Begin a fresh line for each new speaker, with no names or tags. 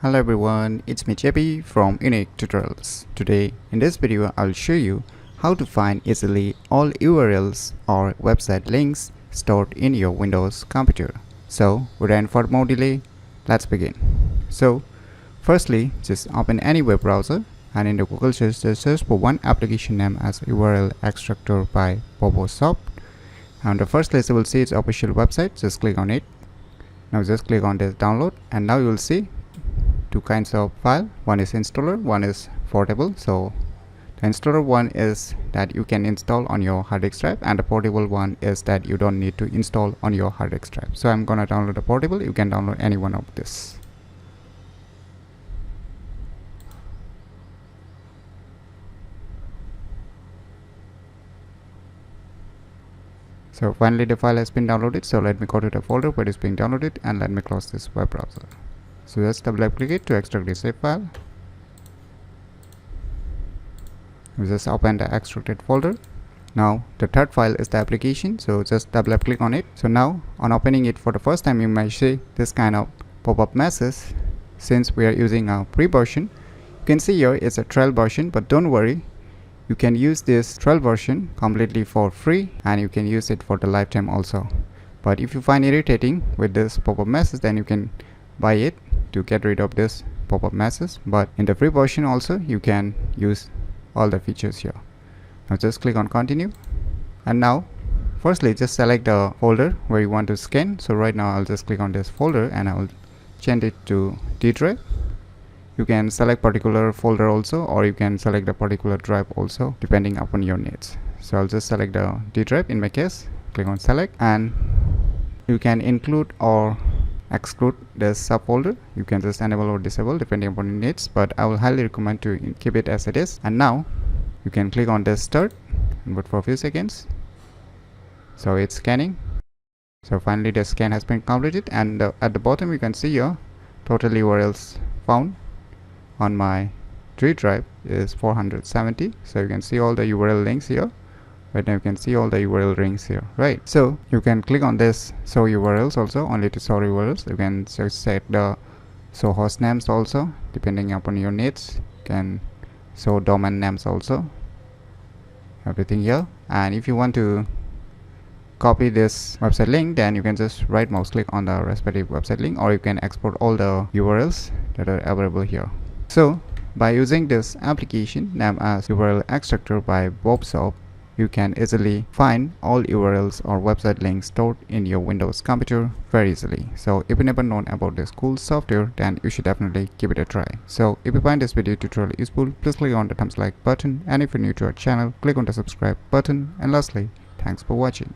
Hello everyone, it's me JP from UniqueTutorials. Today in this video I'll show you how to find easily all URLs or website links stored in your Windows computer. So without further more delay, let's begin. So firstly, just open any web browser and in the Google search just search for one application name as URL Extractor by Bobosoft. On the first list you will see its official website. Just click on it. Now just click on this download and now you will see two kinds of file. One is installer, one is portable. So the installer one is that you can install on your hard disk drive, and the portable one is that you don't need to install on your hard disk drive. So I'm gonna download the portable. You can download any one of this. So finally the file has been downloaded. So let me go to the folder where it is being downloaded and let me close this web browser. So just double click it to extract the zip file. We just open the extracted folder. Now the third file is the application, so just double click on it. So now on opening it for the first time you might see this kind of pop-up message. Since we are using a free version, you can see here it's a trial version, but don't worry, you can use this trial version completely for free and you can use it for the lifetime also. But if you find irritating with this pop-up message, then you can buy it to get rid of this pop-up message. But in the free version also you can use all the features here. Now just click on continue, and now firstly just select the folder where you want to scan. So right now I'll just click on this folder and I will change it to D drive. You can select particular folder also, or you can select a particular drive also depending upon your needs. So I'll just select the D drive in my case. Click on select, and you can include or exclude this subfolder. You can just enable or disable depending upon your needs, but I will highly recommend to keep it as it is. And now you can click on this start and wait for a few seconds. So it's scanning. So finally the scan has been completed, and at the bottom you can see here total URLs found on my D drive is 470. So you can see all the URL links here. Right now you can see all the URL links here, right? So you can click on this show URLs also, only to show URLs. You can just set the show host names also depending upon your needs. You can show domain names also, everything here. And if you want to copy this website link, then you can just right mouse click on the respective website link, or you can export all the URLs that are available here. So by using this application named as URL Extractor by Bobosoft, you can easily find all URLs or website links stored in your Windows computer very easily. So if you never known about this cool software, then you should definitely give it a try. So if you find this video tutorial useful, please click on the thumbs like button, and if you're new to our channel, click on the subscribe button, and lastly, thanks for watching.